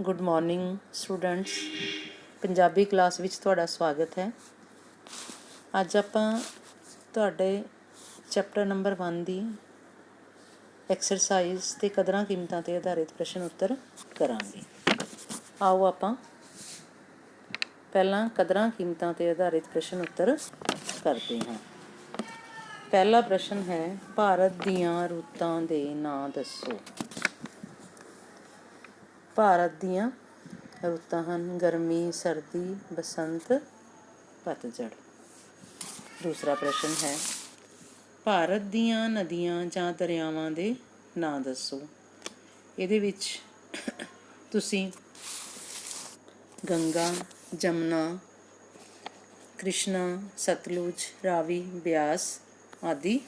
Good morning students. Punjabi class ਵਿੱਚ ਤੁਹਾਡਾ ਸਵਾਗਤ ਹੈ। ਅੱਜ ਆਪਾਂ ਤੁਹਾਡੇ ਚੈਪਟਰ ਨੰਬਰ 1 ਦੀ ਐਕਸਰਸਾਈਜ਼ ਤੇ ਕਦਰਾਂ ਕੀਮਤਾਂ 'ਤੇ ਆਧਾਰਿਤ ਪ੍ਰਸ਼ਨ ਉੱਤਰ ਕਰਾਂਗੇ। ਆਓ ਆਪਾਂ ਪਹਿਲਾਂ ਕਦਰਾਂ ਕੀਮਤਾਂ 'ਤੇ ਆਧਾਰਿਤ ਪ੍ਰਸ਼ਨ ਉੱਤਰ ਕਰਦੇ ਹਾਂ। ਪਹਿਲਾ ਪ੍ਰਸ਼ਨ ਹੈ, ਭਾਰਤ ਦੀਆਂ ਰੁੱਤਾਂ ਦੇ ਨਾਂ ਦੱਸੋ। ਭਾਰਤ ਦੀਆਂ ਰੁੱਤਾਂ ਹਨ ਗਰਮੀ, ਸਰਦੀ, ਬਸੰਤ, ਪਤਝੜ। ਦੂਸਰਾ ਪ੍ਰਸ਼ਨ ਹੈ, ਭਾਰਤ ਦੀਆਂ ਨਦੀਆਂ ਜਾਂ ਦਰਿਆਵਾਂ ਦੇ ਨਾਂ ਦੱਸੋ। ਇਹਦੇ ਵਿੱਚ ਤੁਸੀਂ ਗੰਗਾ, ਜਮਨਾ, ਕ੍ਰਿਸ਼ਨਾ, ਸਤਲੁਜ, ਰਾਵੀ, ਬਿਆਸ ਆਦਿ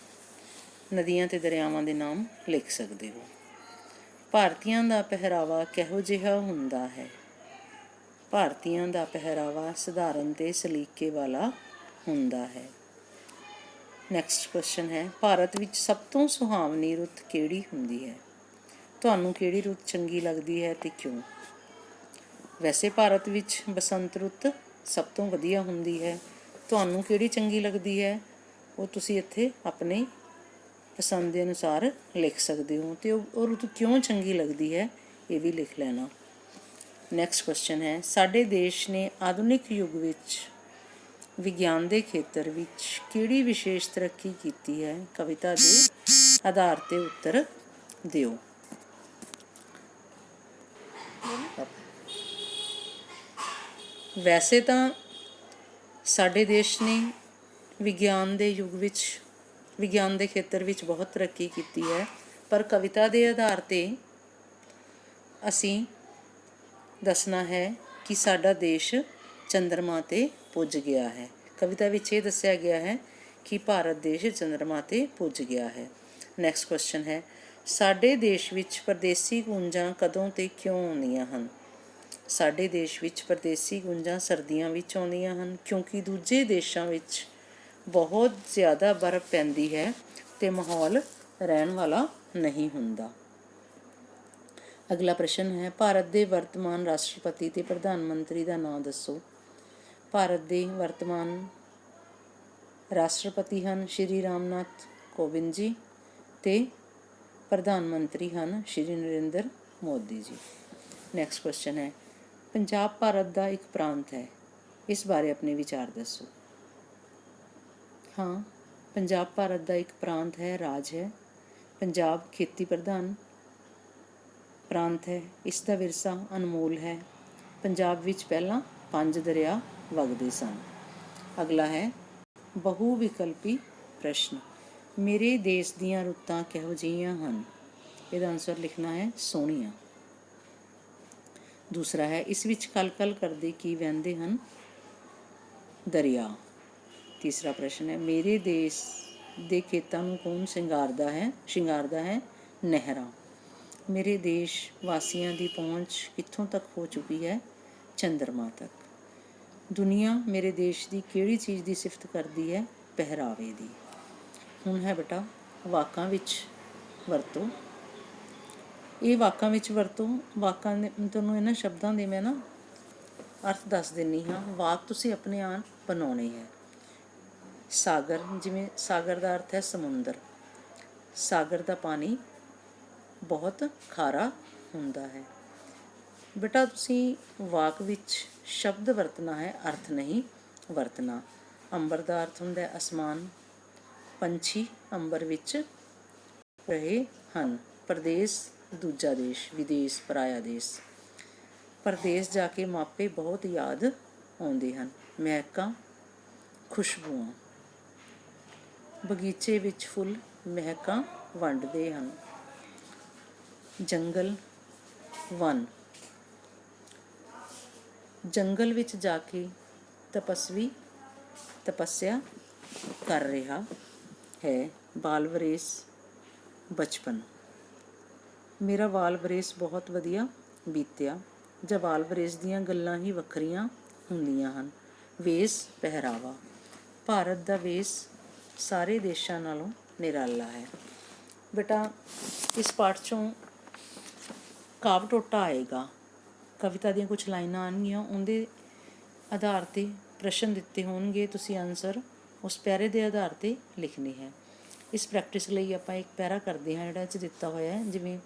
ਨਦੀਆਂ ਅਤੇ ਦਰਿਆਵਾਂ ਦੇ ਨਾਮ ਲਿਖ ਸਕਦੇ ਹੋ। ਭਾਰਤੀਆਂ ਦਾ ਪਹਿਰਾਵਾ ਕਿਹੋ ਜਿਹਾ ਹੁੰਦਾ ਹੈ। ਭਾਰਤੀਆਂ ਦਾ ਪਹਿਰਾਵਾ ਸਧਾਰਨ ਅਤੇ ਸਲੀਕੇ ਵਾਲਾ ਹੁੰਦਾ ਹੈ। ਨੈਕਸਟ ਕੁਐਸਚਨ ਹੈ, ਭਾਰਤ ਵਿੱਚ ਸਭ ਤੋਂ ਸੁਹਾਵਣੀ ਰੁੱਤ ਕਿਹੜੀ ਹੁੰਦੀ ਹੈ। ਤੁਹਾਨੂੰ ਕਿਹੜੀ ਰੁੱਤ ਚੰਗੀ ਲੱਗਦੀ ਹੈ ਅਤੇ ਕਿਉਂ। ਵੈਸੇ ਭਾਰਤ ਵਿੱਚ ਬਸੰਤ ਰੁੱਤ ਸਭ ਤੋਂ ਵਧੀਆ ਹੁੰਦੀ ਹੈ। ਤੁਹਾਨੂੰ ਕਿਹੜੀ ਚੰਗੀ ਲੱਗਦੀ ਹੈ ਉਹ ਤੁਸੀਂ ਇੱਥੇ ਆਪਣੇ ਪਸੰਦ ਦੇ ਅਨੁਸਾਰ ਲਿਖ ਸਕਦੇ ਹੋ ਅਤੇ ਉਹ ਰੁੱਤ ਕਿਉਂ ਚੰਗੀ ਲੱਗਦੀ ਹੈ ਇਹ ਵੀ ਲਿਖ ਲੈਣਾ। ਨੈਕਸਟ ਕੁਐਸਚਨ ਹੈ, ਸਾਡੇ ਦੇਸ਼ ਨੇ ਆਧੁਨਿਕ ਯੁੱਗ ਵਿੱਚ ਵਿਗਿਆਨ ਦੇ ਖੇਤਰ ਵਿੱਚ ਕਿਹੜੀ ਵਿਸ਼ੇਸ਼ ਤਰੱਕੀ ਕੀਤੀ ਹੈ। ਕਵਿਤਾ ਦੇ ਆਧਾਰ 'ਤੇ ਉੱਤਰ ਦਿਓ। ਵੈਸੇ ਤਾਂ ਸਾਡੇ ਦੇਸ਼ ਨੇ ਵਿਗਿਆਨ ਦੇ ਯੁੱਗ ਵਿੱਚ ਵਿਗਿਆਨ ਦੇ ਖੇਤਰ ਵਿੱਚ ਬਹੁਤ ਤਰੱਕੀ ਕੀਤੀ ਹੈ, ਪਰ ਕਵਿਤਾ ਦੇ ਆਧਾਰ 'ਤੇ ਅਸੀਂ ਦੱਸਣਾ ਹੈ ਕਿ ਸਾਡਾ ਦੇਸ਼ ਚੰਦਰਮਾ 'ਤੇ ਪੁੱਜ ਗਿਆ ਹੈ। ਕਵਿਤਾ ਵਿੱਚ ਇਹ ਦੱਸਿਆ ਗਿਆ ਹੈ ਕਿ ਭਾਰਤ ਦੇਸ਼ ਚੰਦਰਮਾ 'ਤੇ ਪੁੱਜ ਗਿਆ ਹੈ। ਨੈਕਸਟ ਕੁਐਸਚਨ ਹੈ, ਸਾਡੇ ਦੇਸ਼ ਵਿੱਚ ਪਰਦੇਸੀ ਗੂੰਜਾਂ ਕਦੋਂ ਅਤੇ ਕਿਉਂ ਆਉਂਦੀਆਂ ਹਨ। ਸਾਡੇ ਦੇਸ਼ ਵਿੱਚ ਪਰਦੇਸੀ ਗੂੰਜਾਂ ਸਰਦੀਆਂ ਵਿੱਚ ਆਉਂਦੀਆਂ ਹਨ ਕਿਉਂਕਿ ਦੂਜੇ ਦੇਸ਼ਾਂ ਵਿੱਚ ਬਹੁਤ ਜ਼ਿਆਦਾ ਬਰਫ਼ ਪੈਂਦੀ ਹੈ ਅਤੇ ਮਾਹੌਲ ਰਹਿਣ ਵਾਲਾ ਨਹੀਂ ਹੁੰਦਾ। ਅਗਲਾ ਪ੍ਰਸ਼ਨ ਹੈ, ਭਾਰਤ ਦੇ ਵਰਤਮਾਨ ਰਾਸ਼ਟਰਪਤੀ ਅਤੇ ਪ੍ਰਧਾਨ ਮੰਤਰੀ ਦਾ ਨਾਂ ਦੱਸੋ। ਭਾਰਤ ਦੇ ਵਰਤਮਾਨ ਰਾਸ਼ਟਰਪਤੀ ਹਨ ਸ਼੍ਰੀ ਰਾਮਨਾਥ ਕੋਵਿੰਦ ਜੀ ਅਤੇ ਪ੍ਰਧਾਨ ਮੰਤਰੀ ਹਨ ਸ਼੍ਰੀ ਨਰਿੰਦਰ ਮੋਦੀ ਜੀ। ਨੈਕਸਟ ਕੁਐਸਚਨ ਹੈ, ਪੰਜਾਬ ਭਾਰਤ ਦਾ ਇੱਕ ਪ੍ਰਾਂਤ ਹੈ, ਇਸ ਬਾਰੇ ਆਪਣੇ ਵਿਚਾਰ ਦੱਸੋ। ਹਾਂ, ਪੰਜਾਬ ਭਾਰਤ ਦਾ ਇੱਕ ਪ੍ਰਾਂਤ ਹੈ, ਰਾਜ ਹੈ। ਪੰਜਾਬ ਖੇਤੀ ਪ੍ਰਧਾਨ ਪ੍ਰਾਂਤ ਹੈ। ਇਸ ਦਾ ਵਿਰਸਾ ਅਨਮੋਲ ਹੈ। ਪੰਜਾਬ ਵਿੱਚ ਪਹਿਲਾਂ 5 ਦਰਿਆ ਵਗਦੇ ਸਨ। ਅਗਲਾ ਹੈ, ਬਹੁ ਵਿਕਲਪੀ ਪ੍ਰਸ਼ਨ, ਮੇਰੇ ਦੇਸ਼ ਦੀਆਂ ਰੁੱਤਾਂ ਕਿਹੋ ਜਿਹੀਆਂ ਹਨ। ਇਹਦਾ ਆਨਸਰ ਲਿਖਣਾ ਹੈ ਸੋਹਣੀਆਂ। ਦੂਸਰਾ ਹੈ, ਇਸ ਵਿੱਚ ਕਲ-ਕਲ ਕਰਦੇ ਕੀ ਵਹਿੰਦੇ ਹਨ। ਦਰਿਆ। ਤੀਸਰਾ ਪ੍ਰਸ਼ਨ ਹੈ, ਮੇਰੇ ਦੇਸ਼ ਦੇ ਖੇਤਾਂ ਨੂੰ ਕੌਣ ਸ਼ਿੰਗਾਰਦਾ ਹੈ। ਨਹਿਰਾਂ। ਮੇਰੇ ਦੇਸ਼ ਵਾਸੀਆਂ ਦੀ ਪਹੁੰਚ ਕਿੱਥੋਂ ਤੱਕ ਹੋ ਚੁੱਕੀ ਹੈ। ਚੰਦਰਮਾ ਤੱਕ। ਦੁਨੀਆ ਮੇਰੇ ਦੇਸ਼ ਦੀ ਕਿਹੜੀ ਚੀਜ਼ ਦੀ ਸਿਫਤ ਕਰਦੀ ਹੈ। ਪਹਿਰਾਵੇ ਦੀ। ਹੁਣ ਹੈ ਬੇਟਾ ਵਾਕਾਂ ਵਿੱਚ ਵਰਤੋ। ਇਹ ਵਾਕਾਂ ਵਿੱਚ ਵਰਤੋ। ਵਾਕਾਂ ਦੇ ਤੁਹਾਨੂੰ ਇਹਨਾਂ ਸ਼ਬਦਾਂ ਦੇ ਮੈਂ ਅਰਥ ਦੱਸ ਦਿੰਦੀ ਹਾਂ। ਵਾਕ ਤੁਸੀਂ ਆਪਣੇ ਆਪ ਬਣਾਉਣੇ ਹੈ। ਸਾਗਰ, ਜਿਵੇਂ ਸਾਗਰ ਦਾ ਅਰਥ ਹੈ ਸਮੁੰਦਰ। ਸਾਗਰ ਦਾ ਪਾਣੀ ਬਹੁਤ ਖਾਰਾ ਹੁੰਦਾ ਹੈ। ਬੇਟਾ ਤੁਸੀਂ ਵਾਕ ਵਿੱਚ ਸ਼ਬਦ ਵਰਤਣਾ ਹੈ, ਅਰਥ ਨਹੀਂ ਵਰਤਣਾ। ਅੰਬਰ ਦਾ ਅਰਥ ਹੁੰਦਾ ਹੈ ਅਸਮਾਨ। ਪੰਛੀ ਅੰਬਰ ਵਿੱਚ ਰਹੇ ਹਨ। ਪ੍ਰਦੇਸ਼ ਦੂਜਾ ਦੇਸ਼, ਵਿਦੇਸ਼ ਪਰਾਇਆ ਦੇਸ਼। ਪਰਦੇਸ ਜਾ ਕੇ ਮਾਪੇ ਬਹੁਤ ਯਾਦ ਆਉਂਦੇ ਹਨ। ਮਹਿਕਾਂ ਖੁਸ਼ਬੂਆਂ। ਬਗੀਚੇ ਵਿੱਚ ਫੁੱਲ ਮਹਿਕਾਂ ਵੰਡਦੇ ਹਨ। ਜੰਗਲ ਵਨ। ਜੰਗਲ ਵਿੱਚ ਜਾ ਕੇ ਤਪਸਵੀ ਤਪੱਸਿਆ ਕਰ ਰਿਹਾ ਹੈ। ਬਾਲ ਵਰੇਸ ਬਚਪਨ। ਮੇਰਾ ਬਾਲ ਵਰੇਸ ਬਹੁਤ ਵਧੀਆ ਬੀਤਿਆ। ਜਾਂ ਬਾਲ ਵਰੇਸ ਦੀਆਂ ਗੱਲਾਂ ਹੀ ਵੱਖਰੀਆਂ ਹੁੰਦੀਆਂ ਹਨ। ਵੇਸ ਪਹਿਰਾਵਾ। ਭਾਰਤ ਦਾ ਵੇਸ ਸਾਰੇ ਦੇਸ਼ਾਂ ਨਾਲੋਂ ਨਿਰਾਲਾ ਹੈ। ਬੇਟਾ ਇਸ ਪਾਠ 'ਚੋਂ ਕਾਵਿ ਟੋਟਾ ਆਏਗਾ। ਕਵਿਤਾ ਦੀਆਂ ਕੁਝ ਲਾਈਨਾਂ ਆਉਣਗੀਆਂ, ਉਹਦੇ ਆਧਾਰ 'ਤੇ ਪ੍ਰਸ਼ਨ ਦਿੱਤੇ ਹੋਣਗੇ, ਤੁਸੀਂ ਆਨਸਰ ਉਸ ਪੈਰੇ ਦੇ ਆਧਾਰ 'ਤੇ ਲਿਖਣੇ ਹੈ। ਇਸ ਪ੍ਰੈਕਟਿਸ ਲਈ ਆਪਾਂ ਇੱਕ ਪੈਰਾ ਕਰਦੇ ਹਾਂ ਜਿਹੜਾ 'ਚ ਦਿੱਤਾ ਹੋਇਆ ਹੈ, ਜਿਵੇਂ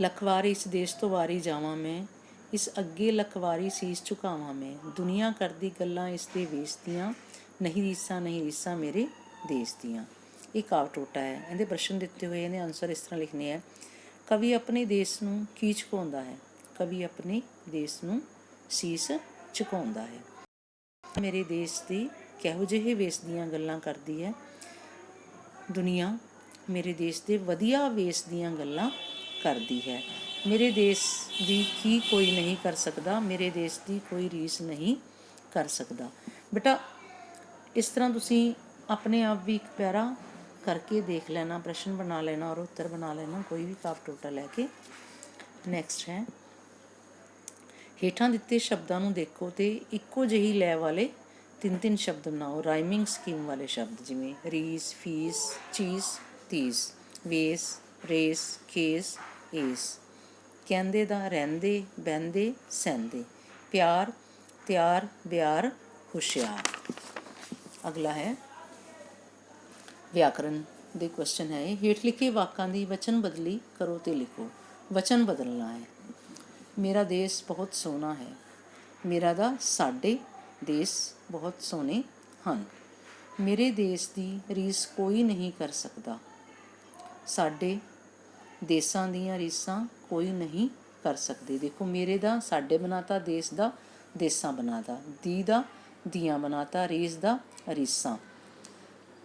ਲੱਖ ਵਾਰੀ ਇਸ ਦੇਸ਼ ਤੋਂ ਵਾਰੀ ਜਾਵਾਂ ਮੈਂ, ਇਸ ਅੱਗੇ ਲੱਖ ਵਾਰੀ ਸੀਸ ਝੁਕਾਵਾਂ ਮੈਂ, ਦੁਨੀਆ ਕਰਦੀ ਗੱਲਾਂ ਇਸ ਦੇ ਵੇਸ ਦੀਆਂ, ਨਹੀਂ ਰੀਸਾਂ ਮੇਰੇ ਦੇਸ਼ ਦੀਆਂ। ਇਹ ਕਾਵਿ ਟੋਟਾ ਹੈ। ਇਹਦੇ ਪ੍ਰਸ਼ਨ ਦਿੱਤੇ ਹੋਏ, ਇਹਦੇ ਆਨਸਰ ਇਸ ਤਰ੍ਹਾਂ ਲਿਖਣੇ ਹੈ। ਕਵੀ ਆਪਣੇ ਦੇਸ਼ ਨੂੰ ਕੀ ਝੁਕਾਉਂਦਾ ਹੈ? ਕਵੀ ਆਪਣੇ ਦੇਸ਼ ਨੂੰ ਸੀਸ ਝੁਕਾਉਂਦਾ ਹੈ। ਮੇਰੇ ਦੇਸ਼ ਦੀ ਕਿਹੋ ਜਿਹੇ ਵੇਸ ਦੀਆਂ ਗੱਲਾਂ ਕਰਦੀ ਹੈ? ਦੁਨੀਆ ਮੇਰੇ ਦੇਸ਼ ਦੇ ਵਧੀਆ ਵੇਸ ਦੀਆਂ ਗੱਲਾਂ ਕਰਦੀ ਹੈ। ਮੇਰੇ ਦੇਸ਼ ਦੀ ਕੀ ਕੋਈ ਨਹੀਂ ਕਰ ਸਕਦਾ, ਮੇਰੇ ਦੇਸ਼ ਦੀ ਕੋਈ ਰੀਸ ਨਹੀਂ ਕਰ ਸਕਦਾ। ਬੇਟਾ ਇਸ ਤਰ੍ਹਾਂ ਤੁਸੀਂ ਆਪਣੇ ਆਪ ਵੀ ਇੱਕ ਪੈਰਾ ਕਰਕੇ ਦੇਖ ਲੈਣਾ, ਪ੍ਰਸ਼ਨ ਬਣਾ ਲੈਣਾ ਔਰ ਉੱਤਰ ਬਣਾ ਲੈਣਾ, ਕੋਈ ਵੀ ਕਾਵਿ ਟੋਟਾ ਲੈ ਕੇ। ਨੈਕਸਟ ਹੈ, ਹੇਠਾਂ ਦਿੱਤੇ ਸ਼ਬਦਾਂ ਨੂੰ ਦੇਖੋ ਅਤੇ ਇੱਕੋ ਜਿਹੀ ਲੈਅ ਵਾਲੇ 3 ਸ਼ਬਦ ਬਣਾਓ। ਰਾਈਮਿੰਗ ਸਕੀਮ ਵਾਲੇ ਸ਼ਬਦ, ਜਿਵੇਂ ਰੀਸ, ਫੀਸ, ਚੀਜ਼, ਤੀਸ, ਵੇਸ, ਰੇਸ, ਖੇਸ, ਏਸ। ਕਹਿੰਦੇ ਦਾ ਰਹਿੰਦੇ, ਬਹਿੰਦੇ, ਸਹਿੰਦੇ, ਪਿਆਰ, ਤਿਆਰ, ਬਿਆਰ, ਹੁਸ਼ਿਆਰ। ਅਗਲਾ ਹੈ ਵਿਆਕਰਨ ਦੇ ਕੁਐਸਚਨ ਹੈ। ਹੇਠ ਲਿਖੇ ਵਾਕਾਂ ਦੀ ਵਚਨ ਬਦਲੀ ਕਰੋ ਅਤੇ ਲਿਖੋ। ਵਚਨ ਬਦਲਣਾ ਹੈ। ਮੇਰਾ ਦੇਸ਼ ਬਹੁਤ ਸੋਹਣਾ ਹੈ। ਮੇਰਾ ਦਾ ਸਾਡੇ ਦੇਸ਼ ਬਹੁਤ ਸੋਹਣੇ ਹਨ। ਮੇਰੇ ਦੇਸ਼ ਦੀ ਰੀਸ ਕੋਈ ਨਹੀਂ ਕਰ ਸਕਦਾ। ਸਾਡੇ ਦੇਸ਼ਾਂ ਦੀਆਂ ਰੀਸਾਂ ਕੋਈ ਨਹੀਂ ਕਰ ਸਕਦੇ। ਦੇਖੋ, ਮੇਰੇ ਦਾ ਸਾਡੇ ਬਣਾਤਾ, ਦੇਸ਼ ਦਾ ਦੇਸਾਂ ਬਣਾਤਾ, ਦੀ ਦਾ ਦੀਆਂ ਬਣਾਤਾ, ਰੀਸ ਦਾ ਰੀਸਾਂ।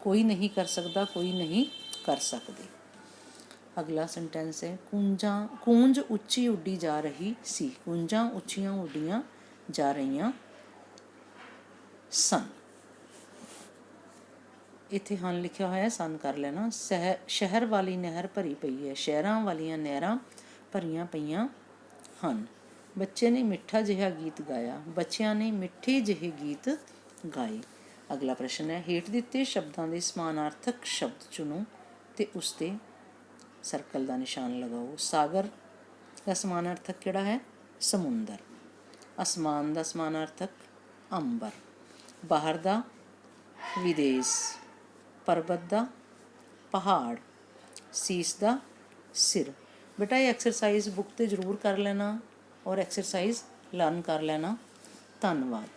ਕੋਈ ਨਹੀਂ ਕਰ ਸਕਦਾ, ਕੋਈ ਨਹੀਂ ਕਰ ਸਕਦੇ। ਅਗਲਾ ਸੈਂਟੈਂਸ ਹੈ, ਕੂੰਜ ਉੱਚੀ ਉੱਡੀ ਜਾ ਰਹੀ ਸੀ। ਕੂੰਜਾਂ ਉੱਚੀਆਂ ਉੱਡੀਆਂ ਜਾ ਰਹੀਆਂ ਸਨ। ਇੱਥੇ ਹਨ ਲਿਖਿਆ ਹੋਇਆ, ਸਨ ਕਰ ਲੈਣਾ। ਸ਼ਹਿਰ ਵਾਲੀ ਨਹਿਰ ਭਰੀ ਪਈ ਹੈ। ਸ਼ਹਿਰਾਂ ਵਾਲੀਆਂ ਨਹਿਰਾਂ ਭਰੀਆਂ ਪਈਆਂ ਹਨ। ਬੱਚੇ ਨੇ ਮਿੱਠਾ ਜਿਹਾ ਗੀਤ ਗਾਇਆ। ਬੱਚਿਆਂ ਨੇ ਮਿੱਠੇ ਜਿਹੇ ਗੀਤ ਗਾਏ। ਅਗਲਾ ਪ੍ਰਸ਼ਨ ਹੈ, ਹੇਠ ਦਿੱਤੇ ਸ਼ਬਦਾਂ ਦੇ ਸਮਾਨਾਰਥਕ ਸ਼ਬਦ ਚੁਣੋ ਅਤੇ ਉਸ 'ਤੇ ਸਰਕਲ ਦਾ ਨਿਸ਼ਾਨ ਲਗਾਓ। ਸਾਗਰ ਦਾ ਸਮਾਨਾਰਥਕ ਕਿਹੜਾ ਹੈ? ਸਮੁੰਦਰ। ਅਸਮਾਨ ਦਾ ਸਮਾਨਾਰਥਕ ਅੰਬਰ। ਬਾਹਰ ਦਾ ਵਿਦੇਸ਼। ਪਰਬਤ ਦਾ ਪਹਾੜ। ਸੀਸ ਦਾ ਸਿਰ। ਬੇਟਾ ਇਹ ਐਕਸਰਸਾਈਜ਼ ਬੁੱਕ 'ਤੇ ਜ਼ਰੂਰ ਕਰ ਲੈਣਾ ਔਰ ਐਕਸਰਸਾਈਜ਼ ਲਰਨ ਕਰ ਲੈਣਾ। ਧੰਨਵਾਦ।